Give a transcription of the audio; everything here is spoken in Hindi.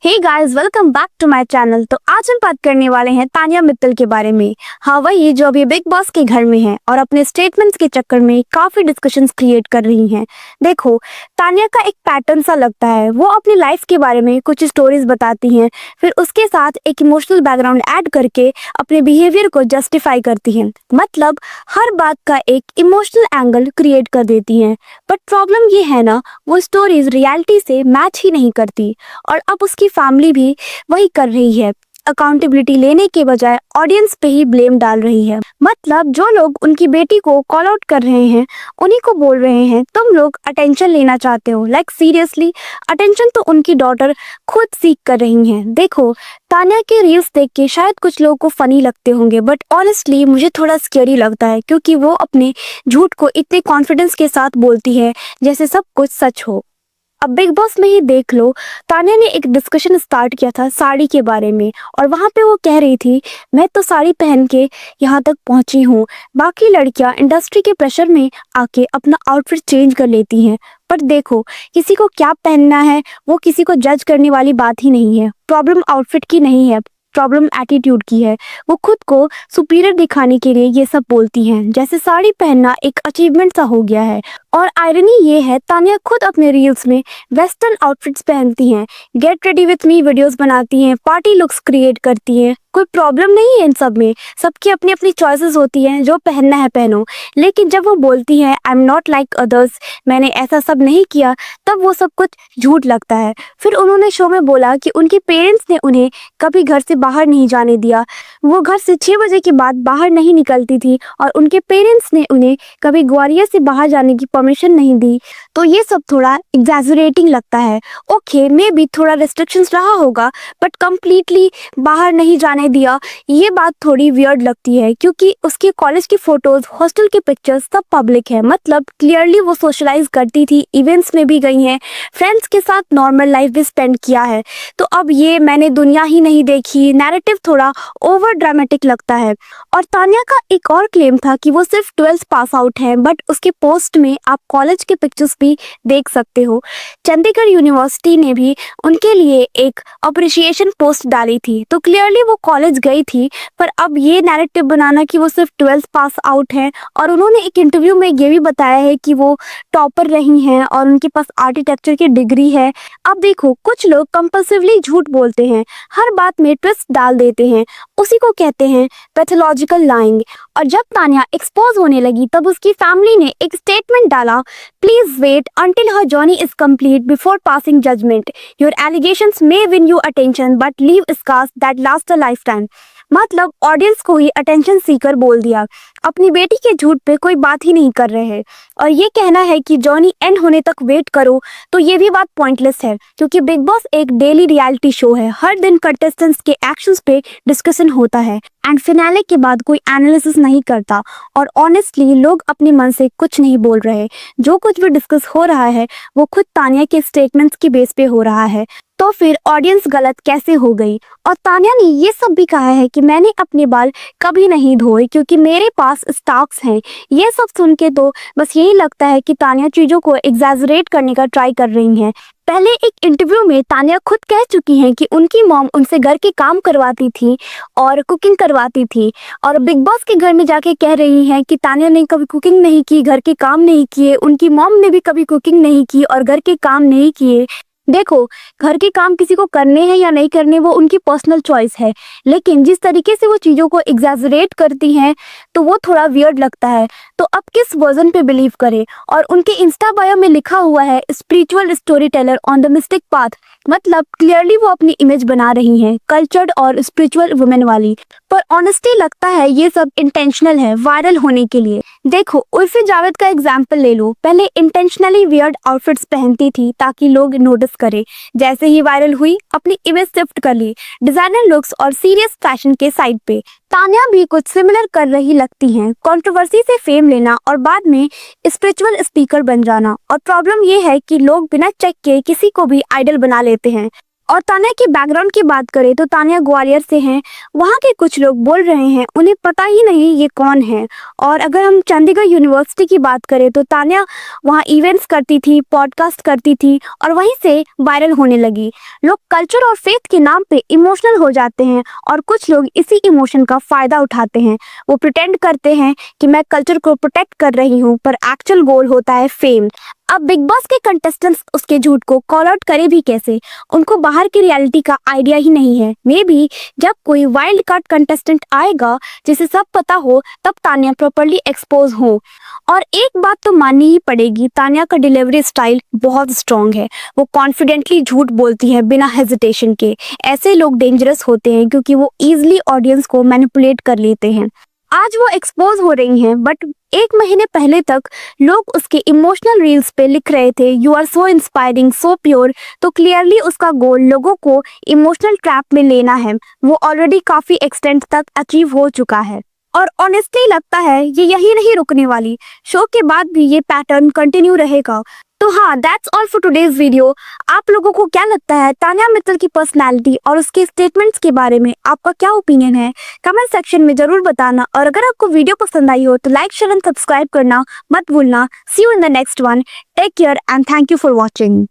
Hey guys, welcome back to my channel. तो आज हम बात करने वाले हैं तानिया मित्तल के बारे में। हाँ, वही जो अभी बिग बॉस के घर में है और अपने स्टेटमेंट्स के चक्कर में काफी डिस्कशंस क्रिएट कर रही हैं। देखो, तानिया का एक पैटर्न सा लगता है। वो अपनी लाइफ के बारे में कुछ स्टोरीज बताती हैं, फिर उसके साथ एक इमोशनल बैकग्राउंड ऐड करके अपने बिहेवियर को जस्टिफाई करती हैं। मतलब हर बात का एक इमोशनल एंगल क्रिएट कर देती हैं। बट प्रॉब्लम ये है ना, वो स्टोरीज रियलिटी से मैच ही नहीं करती और अब उसकी फैमिली भी वही कर रही है। अकाउंटेबिलिटी लेने के बजाय ऑडियंस पे ही ब्लेम डाल रही है। मतलब जो लोग उनकी बेटी को कॉल आउट कर रहे हैं उन्हीं को बोल रहे हैं तुम लोग अटेंशन लेना चाहते हो। लाइक सीरियसली, अटेंशन तो उनकी डॉटर खुद सीख कर रही हैं। देखो, तान्या के रील्स देख के शायद कुछ लोगों को फनी लगते होंगे, बट ऑनेस्टली मुझे थोड़ा स्कैरी लगता है, क्योंकि वो अपने झूठ को इतने कॉन्फिडेंस के साथ बोलती है जैसे सब कुछ सच हो। अब बिग बॉस में ही देख लो, तान्या ने एक डिस्कशन स्टार्ट किया था साड़ी के बारे में और वहां पे वो कह रही थी मैं तो साड़ी पहन के यहाँ तक पहुंची हूँ, बाकी लड़कियां इंडस्ट्री के प्रेशर में आके अपना आउटफिट चेंज कर लेती हैं। पर देखो, किसी को क्या पहनना है वो किसी को जज करने वाली बात ही नहीं है। प्रॉब्लम आउटफिट की नहीं है, प्रॉब्लम एटीट्यूड की है। वो खुद को सुपीरियर दिखाने के लिए ये सब बोलती हैं, जैसे साड़ी पहनना एक अचीवमेंट सा हो गया है। और आयरनी ये है, तान्या खुद अपने रील्स में वेस्टर्न आउटफिट्स पहनती हैं, get ready with me videos बनाती हैं, पार्टी लुक्स क्रिएट करती हैं। कोई प्रॉब्लम नहीं है इन सब में, सबकी अपनी अपनी चॉइसेस होती हैं, जो पहनना है पहनो। लेकिन जब वो बोलती है I am not like others, मैंने ऐसा सब नहीं किया, तब वो सब कुछ झूठ लगता है। फिर उन्होंने शो में बोला कि उनके पेरेंट्स ने उन्हें कभी घर से बाहर नहीं जाने दिया, वो घर से 6 बजे के बाद बाहर नहीं निकलती थी और उनके पेरेंट्स ने उन्हें कभी ग्वालियर से बाहर जाने की परमिशन नहीं दी। तो ये सब थोड़ा एग्जैजरेटिंग लगता है। ओके, मे भी थोड़ा रिस्ट्रिक्शंस रहा होगा, बट कंप्लीटली बाहर नहीं जाने दिया, ये बात थोड़ी वियर्ड लगती है, क्योंकि उसके कॉलेज की फोटोज, हॉस्टल की पिक्चर्स सब पब्लिक है। मतलब क्लियरली वो सोशलाइज करती थी, इवेंट्स में भी गई हैं, फ्रेंड्स के साथ नॉर्मल लाइफ भी स्पेंड किया है। तो अब ये मैंने दुनिया ही नहीं देखी नैरेटिव थोड़ा ओवर ड्रामेटिक लगता है। और तान्या का एक और क्लेम था कि वो सिर्फ 12th पास आउट है, बट उसके पोस्ट में आप कॉलेज के पिक्चर्स भी देख सकते हो। चंडीगढ़ यूनिवर्सिटी ने भी उनके लिए एक अप्रिशिएशन पोस्ट डाली थी, तो क्लियरली वो कॉलेज गई थी। पर अब ये नैरेटिव बनाना कि वो सिर्फ 12th पास आउट है, और उन्होंने एक इंटरव्यू में ये भी बताया है कि वो टॉपर रही हैं और उनके पास आर्किटेक्चर की डिग्री है। अब देखो, कुछ लोग कंपल्सिवली झूठ बोलते हैं, हर बात में ट्विस्ट डाल देते हैं, उसी को कहते हैं पैथोलॉजिकल लाइंग। और जब तान्या एक्सपोज होने लगी तब उसकी फैमिली ने एक स्टेटमेंट डाला, please wait until her journey is complete before passing judgement, your allegations may win you attention but leave scars that last a lifetime. मतलब ऑडियंस को ही अटेंशन सीकर बोल दिया, अपनी बेटी के झूठ पे कोई बात ही नहीं कर रहे हैं। और ये कहना है कि जर्नी एंड होने तक वेट करो, तो ये भी बात पॉइंटलेस है, क्योंकि बिग बॉस एक डेली रियलिटी शो है। हर दिन कंटेस्टेंट्स के एक्शंस पे डिस्कशन होता है एंड फिनाले के बाद कोई एनालिसिस नहीं करता। और ऑनेस्टली लोग अपने मन से कुछ नहीं बोल रहे, जो कुछ भी डिस्कस हो रहा है वो खुद तान्या के स्टेटमेंट्स की बेस पे हो रहा है। तो फिर ऑडियंस गलत कैसे हो गई? और तान्या ने ये सब भी कहा है कि मैंने अपने बाल कभी नहीं धोए क्योंकि मेरे पास स्टॉक्स हैं। ये सब सुन के तो बस यही लगता है कि तान्या चीजों को एग्जैजरेट करने का ट्राई कर रही हैं। पहले एक इंटरव्यू में तान्या खुद कह चुकी हैं कि उनकी मॉम उनसे घर के काम करवाती थी और कुकिंग करवाती थी, और बिग बॉस के घर में जाके कह रही हैं कि तान्या ने कभी कुकिंग नहीं की, घर के काम नहीं किए, उनकी मॉम ने भी कभी कुकिंग नहीं की और घर के काम नहीं किए। देखो, घर के काम किसी को करने हैं या नहीं करने वो उनकी पर्सनल चॉइस है, लेकिन जिस तरीके से वो चीज़ों को एग्जैजरेट करती हैं तो वो थोड़ा वियर्ड लगता है। तो अब किस वर्जन पे बिलीव करें? और उनके इंस्टा बायो में लिखा हुआ है spiritual story teller on the mystic path. मतलब क्लियरली वो अपनी इमेज बना रही हैं कल्चर्ड और स्पिरिचुअल वुमेन वाली। पर ऑनेस्टली लगता है ये सब इंटेंशनल है, वायरल होने के लिए। देखो, उर्फी जावेद का एग्जाम्पल ले लो, पहले इंटेंशनली वियर्ड आउटफिट्स पहनती थी ताकि लोग नोटिस करे। जैसे ही वायरल हुई अपनी इमेज शिफ्ट कर ली डिजाइनर लुक्स और सीरियस फैशन के साइड पे। तान्या भी कुछ सिमिलर कर रही लगती हैं, कंट्रोवर्सी से फेम लेना और बाद में स्पिरिचुअल स्पीकर बन जाना। और प्रॉब्लम ये है कि लोग बिना चेक के किसी को भी आइडल बना लेते हैं। और तान्या के बैकग्राउंड की बात करें तो तान्या ग्वालियर से हैं। वहाँ के कुछ लोग बोल रहे हैं उन्हें पता ही नहीं ये कौन है। और अगर हम चंडीगढ़ यूनिवर्सिटी की बात करें तो तान्या वहाँ इवेंट्स करती थी, पॉडकास्ट करती थी और वहीं से वायरल होने लगी। लोग कल्चर और फेथ के नाम पे इमोशनल हो जाते हैं और कुछ लोग इसी इमोशन का फायदा उठाते हैं। वो प्रिटेंड करते हैं कि मैं कल्चर को प्रोटेक्ट कर रही हूँ, पर एक्चुअल गोल होता है फेम। अब बिग बॉस के कंटेस्टेंट्स उसके झूठ को कॉल आउट करे भी कैसे? उनको बाहर की रियलिटी का आइडिया ही नहीं है। मे बी जब कोई वाइल्ड कार्ड कंटेस्टेंट आएगा जिसे सब पता हो, तब तान्या प्रॉपर्ली एक्सपोज हो। और एक बात तो माननी ही पड़ेगी, तान्या का डिलीवरी स्टाइल बहुत स्ट्रॉन्ग है। वो कॉन्फिडेंटली झूठ बोलती है बिना हेजिटेशन के। ऐसे लोग डेंजरस होते हैं क्योंकि वो इजिली ऑडियंस को मैनिपुलेट कर लेते हैं। आज वो एक्सपोज हो रही हैं, बट 1 महीने पहले तक लोग उसके इमोशनल रील्स पे लिख रहे थे you are so inspiring, so pure. तो क्लियरली उसका गोल लोगों को इमोशनल ट्रैप में लेना है। वो ऑलरेडी काफी एक्सटेंट तक अचीव हो चुका है और ऑनेस्टली लगता है ये यही नहीं रुकने वाली। शो के बाद भी ये पैटर्न कंटिन्यू रहेगा। तो हाँ, that's all for today's video. आप लोगों को क्या लगता है तान्या मित्तल की पर्सनालिटी और उसके स्टेटमेंट्स के बारे में? आपका क्या ओपिनियन है? कमेंट सेक्शन में जरूर बताना। और अगर आपको वीडियो पसंद आई हो तो लाइक, शेयर एंड सब्सक्राइब करना मत भूलना। See you in the next one. Take care and thank you for watching.